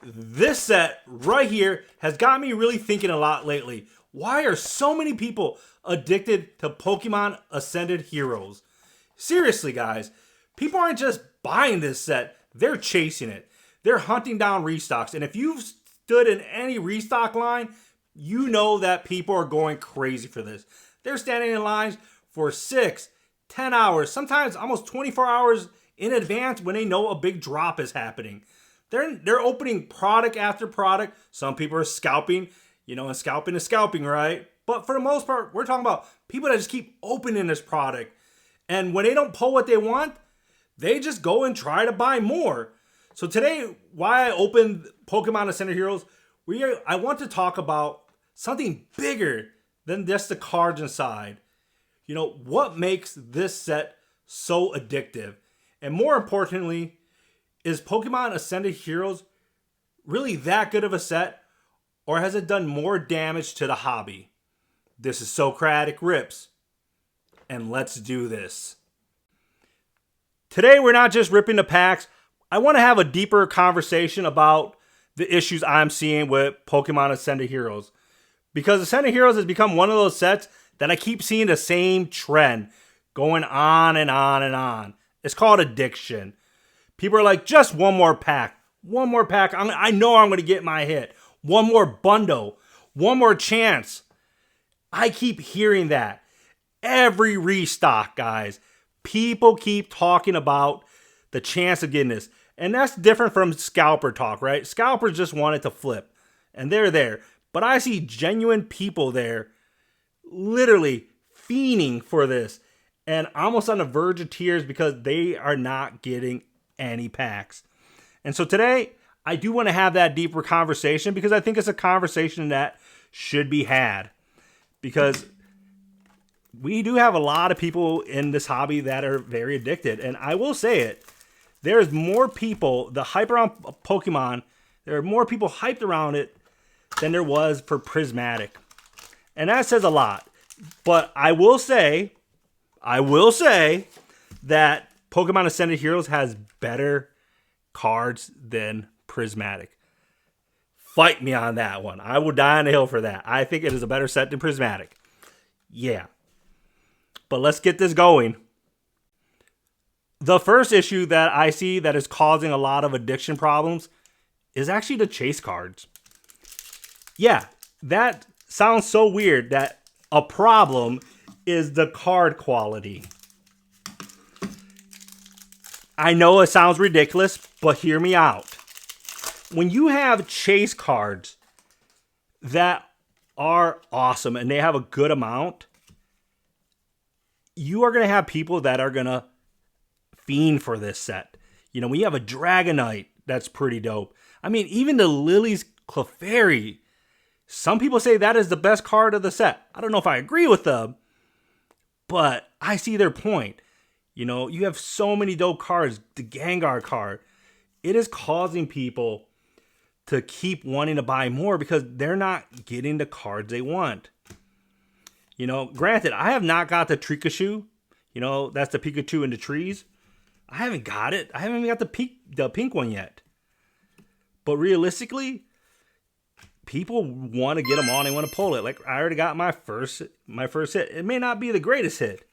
This set right here has got me really thinking a lot lately. Why are so many people addicted to Pokemon Ascended Heroes? Seriously, guys, people aren't just buying this set, they're chasing it. They're hunting down restocks. And if you've stood in any restock line, you know that people are going crazy for this. They're standing in lines for 6, 10 hours, sometimes almost 24 hours in advance when they know a big drop is happening. They're opening product after product. Some people are scalping, and scalping is scalping, right? But for the most part, we're talking about people that just keep opening this product. And when they don't pull what they want, they just go and try to buy more. So today, why I opened Pokemon Ascended Heroes, I want to talk about something bigger than just the cards inside. What makes this set so addictive? And more importantly, is Pokemon Ascended Heroes really that good of a set? Or has it done more damage to the hobby? This is Socratic Rips. And let's do this. Today we're not just ripping the packs. I want to have a deeper conversation about the issues I'm seeing with Pokemon Ascended Heroes. Because Ascended Heroes has become one of those sets that I keep seeing the same trend going on and on and on. It's called addiction. People are like, just one more pack. One more pack. I know I'm going to get my hit. One more bundle. One more chance. I keep hearing that. Every restock, guys. People keep talking about the chance of getting this. And that's different from scalper talk, right? Scalpers just want it to flip. And they're there. But I see genuine people there literally fiending for this. And almost on the verge of tears because they are not getting any packs. And so today, I do want to have that deeper conversation because I think it's a conversation that should be had. Because we do have a lot of people in this hobby that are very addicted. And I will say it, there's more people, the hype around Pokemon, there are more people hyped around it than there was for Prismatic. And that says a lot. But I will say that Pokemon Ascended Heroes has better cards than Prismatic. Fight me on that one. I will die on the hill for that. I think it is a better set than Prismatic. Yeah. But let's get this going. The first issue that I see that is causing a lot of addiction problems is actually the chase cards. Yeah, that sounds so weird that a problem is the card quality. I know it sounds ridiculous, but hear me out. When you have chase cards that are awesome and they have a good amount, you are going to have people that are going to fiend for this set. When you have a Dragonite, that's pretty dope. I mean, even the Lily's Clefairy, some people say that is the best card of the set. I don't know if I agree with them, but I see their point. You have so many dope cards. The Gengar card. It is causing people to keep wanting to buy more because they're not getting the cards they want. Granted, I have not got the Trikashu. That's the Pikachu in the trees. I haven't got it. I haven't even got the pink one yet. But realistically, people want to get them on. They want to pull it. Like I already got my first hit. It may not be the greatest hit,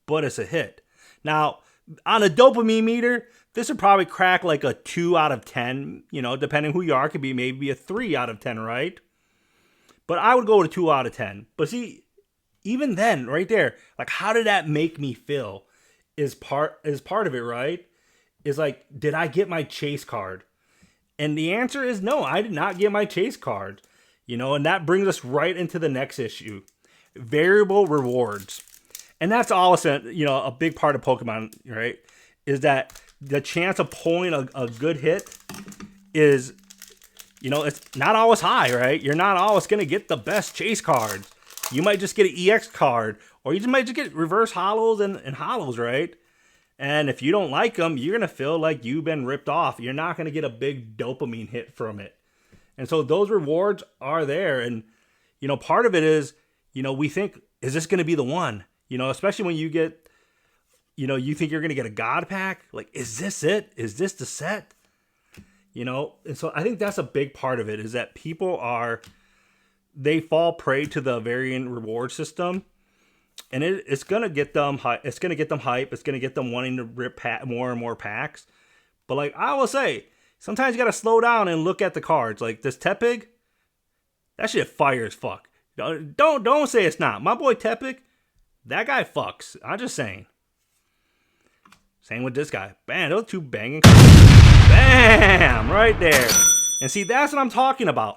but it's a hit. Now, on a dopamine meter, this would probably crack like a 2 out of 10. Depending who you are, it could be maybe a 3 out of 10, right? But I would go with a 2 out of 10. But see, even then, right there, like how did that make me feel? Is part of it, right? Is like, did I get my chase card? And the answer is no, I did not get my chase card. And that brings us right into the next issue. Variable rewards. And that's also, a big part of Pokemon, right? Is that the chance of pulling a good hit is, it's not always high, right? You're not always going to get the best chase cards. You might just get an EX card, or you might just get reverse holos and holos, right? And if you don't like them, you're going to feel like you've been ripped off. You're not going to get a big dopamine hit from it. And so those rewards are there. And, part of it is, we think, is this going to be the one? Especially when you get, you think you're going to get a God pack. Like, is this it? Is this the set? And so I think that's a big part of it, is that they fall prey to the variant reward system, and it's gonna get them hype. It's gonna get them hype. It's gonna get them wanting to rip more and more packs. But like I will say, sometimes you gotta slow down and look at the cards. Like this Tepig, that shit fire as fuck. Don't say it's not. My boy Tepig, that guy fucks. I'm just saying. Same with this guy. Bam, those two banging. Bam, right there. And see, that's what I'm talking about.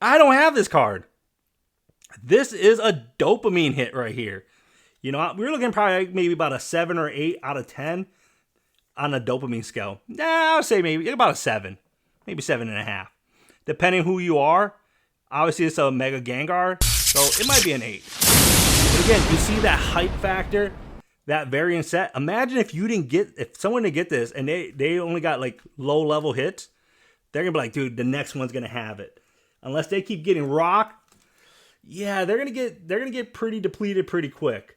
I don't have this card. This is a dopamine hit right here. We're looking probably maybe about a 7 or 8 out of 10 on a dopamine scale. I would say maybe about a 7, maybe 7.5, depending who you are. Obviously, it's a Mega Gengar, so it might be an 8. But again, you see that hype factor, that variant set. Imagine if someone didn't get this and they only got like low level hits, they're gonna be like, dude, the next one's gonna have it. Unless they keep getting rocked, yeah, they're gonna get pretty depleted pretty quick.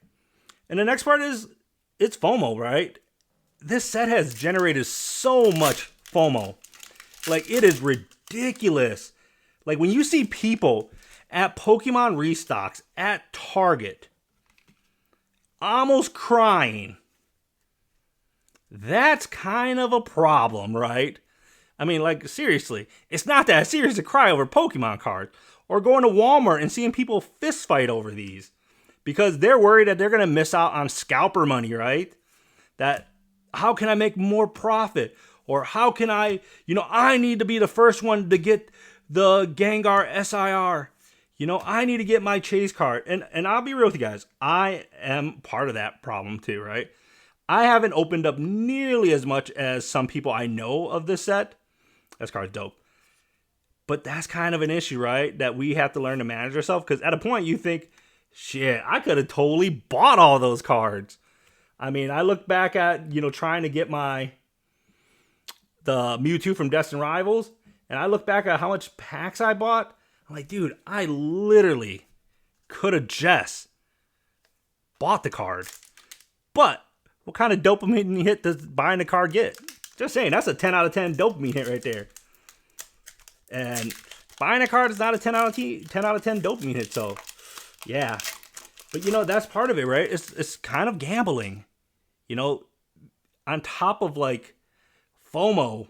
And the next part is it's FOMO, right? This set has generated so much FOMO. Like, it is ridiculous. Like, when you see people at Pokemon restocks at Target almost crying, that's kind of a problem, right? I mean, like, seriously, it's not that serious to cry over Pokemon cards or going to Walmart and seeing people fist fight over these because they're worried that they're going to miss out on scalper money, right? That, how can I make more profit? Or how can I need to be the first one to get the Gengar SIR. I need to get my chase card. And I'll be real with you guys. I am part of that problem too, right? I haven't opened up nearly as much as some people I know of this set. This card's dope. But that's kind of an issue, right? That we have to learn to manage ourselves. Because at a point you think, shit, I could have totally bought all those cards. I mean, I look back at, trying to get the Mewtwo from Destined Rivals. And I look back at how much packs I bought. I'm like, dude, I literally could have just bought the card. But what kind of dopamine hit does buying the card get? Just saying, that's a 10 out of 10 dopamine hit right there. And buying a card is not a 10 out of 10 dopamine hit. So, yeah. But, that's part of it, right? It's kind of gambling. On top of, like, FOMO,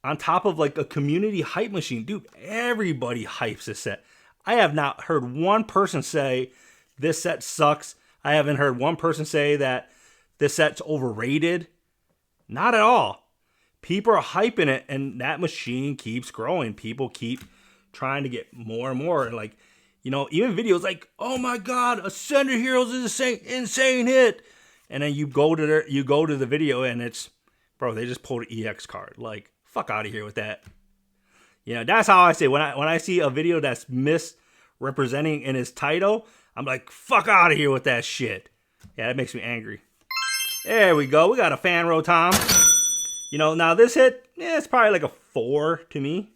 on top of, like, a community hype machine. Dude, everybody hypes this set. I have not heard one person say this set sucks. I haven't heard one person say that this set's overrated. Not at all. People are hyping it, and that machine keeps growing. People keep trying to get more and more. Like, even videos like, oh my God, Ascender Heroes is an insane hit. And then you go to the video and it's, bro, they just pulled an EX card. Like, fuck out of here with that. That's how I say when I see a video that's misrepresenting in its title, I'm like, fuck out of here with that shit. Yeah, that makes me angry. There we go. We got a fan Rotom. Now this hit, it's probably like a 4 to me.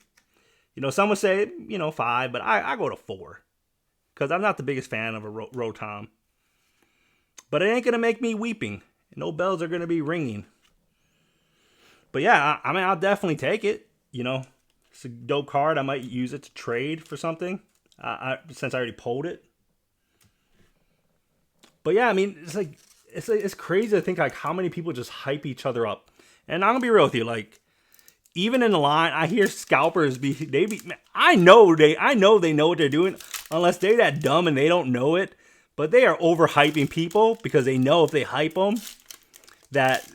Some would say, 5, but I go to 4. Because I'm not the biggest fan of a Rotom. But it ain't going to make me weeping. No bells are going to be ringing. But yeah, I mean, I'll definitely take it. It's a dope card. I might use it to trade for something. Since I already pulled it. But yeah, I mean, it's crazy to think like how many people just hype each other up. And I'm gonna be real with you, like, even in the line, I hear scalpers I know they know what they're doing, unless they're that dumb and they don't know it. But they are overhyping people because they know if they hype them, that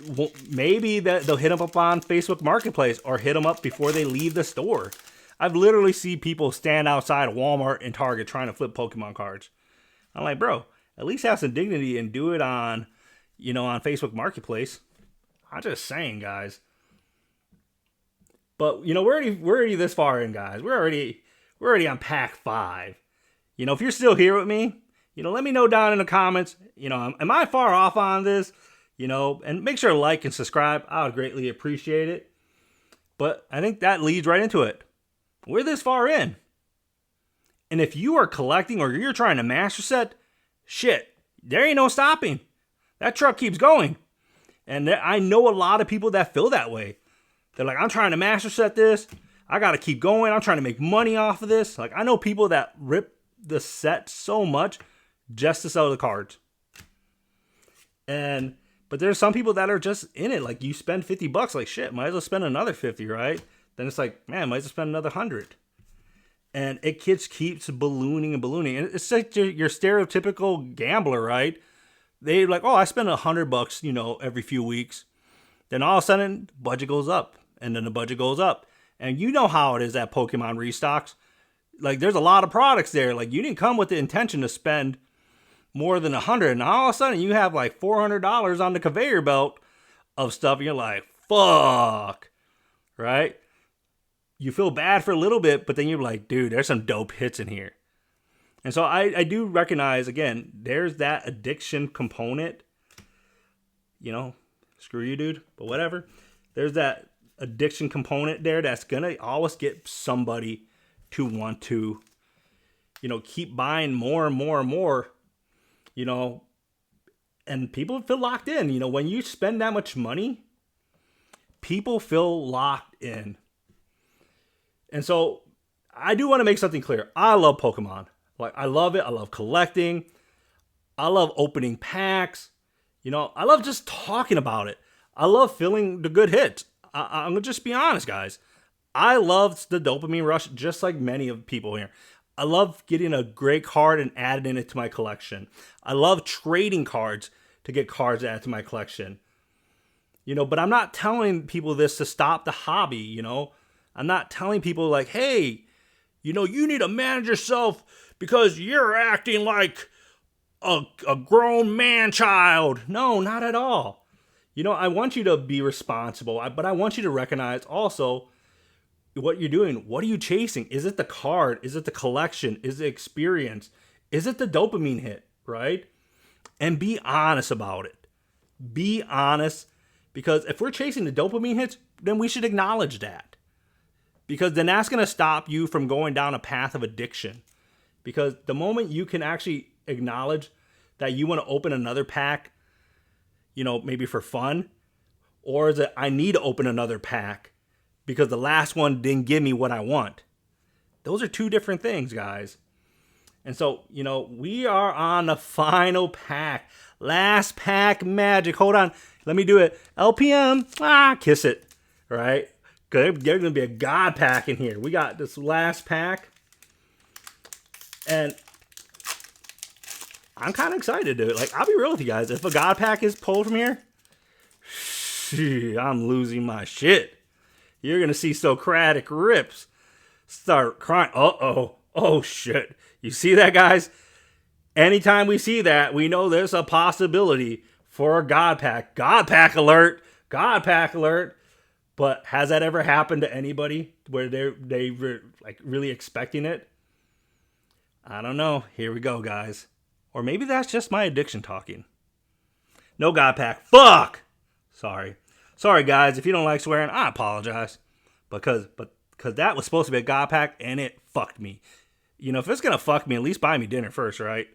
maybe they'll hit them up on Facebook Marketplace or hit them up before they leave the store. I've literally seen people stand outside Walmart and Target trying to flip Pokemon cards. I'm like, bro, at least have some dignity and do it on Facebook Marketplace. I'm just saying, guys. But we're already this far in, guys. We're already on pack 5. If you're still here with me, let me know down in the comments. Am I far off on this? And make sure to like and subscribe. I would greatly appreciate it. But I think that leads right into it. We're this far in. And if you are collecting or you're trying to master set, shit, there ain't no stopping. That truck keeps going. And I know a lot of people that feel that way. They're like, I'm trying to master set this. I got to keep going. I'm trying to make money off of this. Like, I know people that rip the set so much just to sell the cards. But there's some people that are just in it. Like, you spend $50, like, shit, might as well spend another 50, right? Then it's like, man, might as well spend another 100. And it just keeps ballooning and ballooning. And it's like your stereotypical gambler, right? They're like, oh, I spend $100, every few weeks. Then all of a sudden, budget goes up. And then the budget goes up. And you know how it is at Pokemon Restocks. Like, there's a lot of products there. Like, you didn't come with the intention to spend more than $100, and all of a sudden you have like $400 on the conveyor belt of stuff. And you're like, fuck, right? You feel bad for a little bit, but then you're like, dude, there's some dope hits in here. And so I do recognize, again, there's that addiction component. Screw you, dude, but whatever. There's that addiction component there that's gonna always get somebody to want to, keep buying more and more and more. And people feel locked in. When you spend that much money, people feel locked in. And so I do want to make something clear. I love Pokemon. Like, I love it. I love collecting. I love opening packs. I love just talking about it. I love feeling the good hits. I'm going to just be honest, guys. I love the dopamine rush just like many of people here. I love getting a great card and adding it to my collection. I love trading cards to get cards added to my collection. But I'm not telling people this to stop the hobby, I'm not telling people like, hey, you need to manage yourself because you're acting like a grown man child. No, not at all. I want you to be responsible, but I want you to recognize also what you're doing. What are you chasing? Is it the card? Is it the collection? Is it experience? Is it the dopamine hit, right? And be honest about it. Be honest, because if we're chasing the dopamine hits, then we should acknowledge that. Because then that's going to stop you from going down a path of addiction. Because the moment you can actually acknowledge that you want to open another pack, maybe for fun, or is it I need to open another pack because the last one didn't give me what I want. Those are two different things, guys. And so, we are on the final pack. Last pack magic. Hold on. Let me do it. LPM. Kiss it. All right? There's going to be a God pack in here. We got this last pack. And I'm kind of excited to do it. I'll be real with you guys. If a God pack is pulled from here, I'm losing my shit. You're going to see Socratic Rips start crying. Oh, shit. You see that, guys? Anytime we see that, we know there's a possibility for a God pack. God pack alert. God pack alert. But has that ever happened to anybody where they were really expecting it? I don't know. Here we go, guys. Or maybe that's just my addiction talking. No God pack. Fuck! Sorry, guys. If you don't like swearing, I apologize. Because that was supposed to be a God pack, and it fucked me. If it's going to fuck me, at least buy me dinner first, right?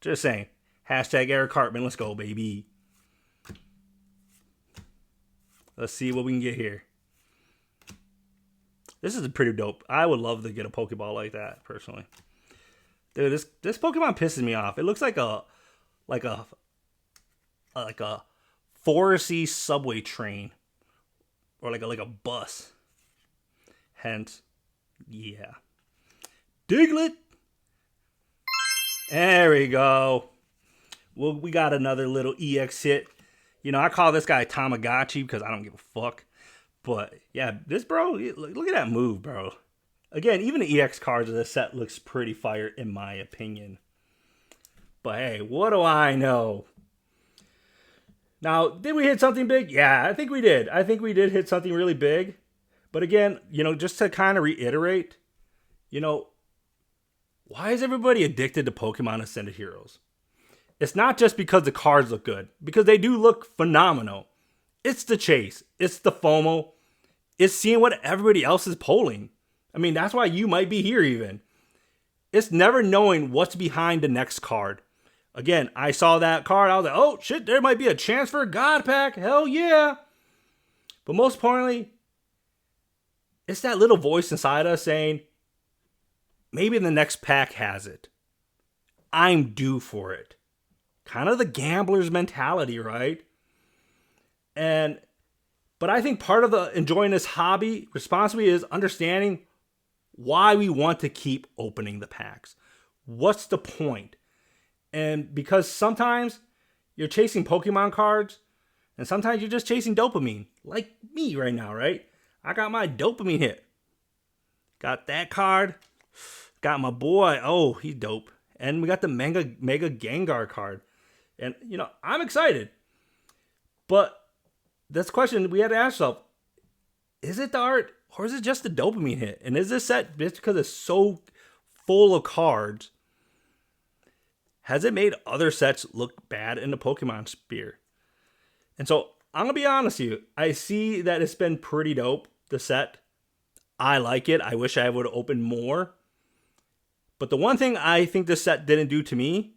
Just saying. Hashtag Eric Hartman. Let's go, baby. Let's see what we can get here. This is pretty dope. I would love to get a Pokeball like that, personally. Dude, this Pokemon pisses me off. It looks like a foresty subway train, or like a bus. Hence, yeah. Diglett. There we go. Well, we got another little EX hit. I call this guy Tamagotchi because I don't give a fuck. But yeah, this bro, look at that move, bro. Again, even the EX cards of this set looks pretty fire in my opinion. But hey, what do I know? Now, did we hit something big? Yeah, I think we did. I think we did hit something really big. But again, just to kind of reiterate, why is everybody addicted to Pokemon Ascended Heroes? It's not just because the cards look good, because they do look phenomenal. It's the chase. It's the FOMO. It's seeing what everybody else is pulling. I mean, that's why you might be here even. It's never knowing what's behind the next card. Again, I saw that card. I was like, oh, shit, there might be a chance for a God pack. Hell yeah. But most importantly, it's that little voice inside us saying, maybe the next pack has it. I'm due for it. Kind of the gambler's mentality, right? But I think part of the enjoying this hobby responsibly is understanding why we want to keep opening the packs. What's the point? And because sometimes you're chasing Pokemon cards, and sometimes you're just chasing dopamine, like me right now, right? I got my dopamine hit. Got that card. Got my boy. Oh, he's dope. And we got the Mega Gengar card. And, I'm excited. But this question we had to ask ourselves, is it the art or is it just the dopamine hit? And is this set, just because it's so full of cards, has it made other sets look bad in the Pokemon sphere? And so I'm going to be honest with you. I see that it's been pretty dope, the set. I like it. I wish I would have opened more. But the one thing I think this set didn't do to me,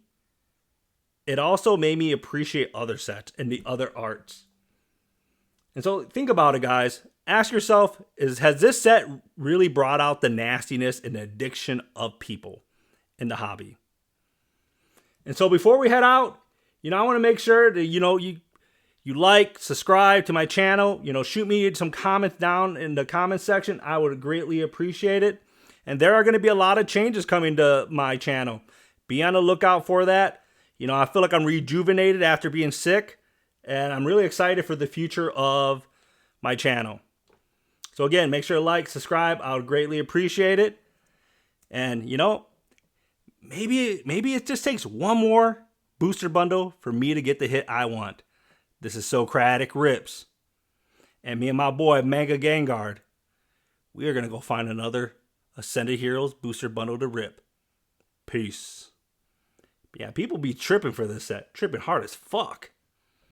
it also made me appreciate other sets and the other arts. And so think about it, guys. Ask yourself, has this set really brought out the nastiness and addiction of people in the hobby? And so before we head out, I want to make sure that, you like, subscribe to my channel, shoot me some comments down in the comment section. I would greatly appreciate it. And there are going to be a lot of changes coming to my channel. Be on the lookout for that. I feel like I'm rejuvenated after being sick, and I'm really excited for the future of my channel. So again, make sure to like, subscribe. I would greatly appreciate it. And, maybe it just takes one more booster bundle for me to get the hit I want. This is Socratic Rips. And me and my boy, Mega Gengar, we are going to go find another Ascended Heroes booster bundle to rip. Peace. Yeah, people be tripping for this set. Tripping hard as fuck.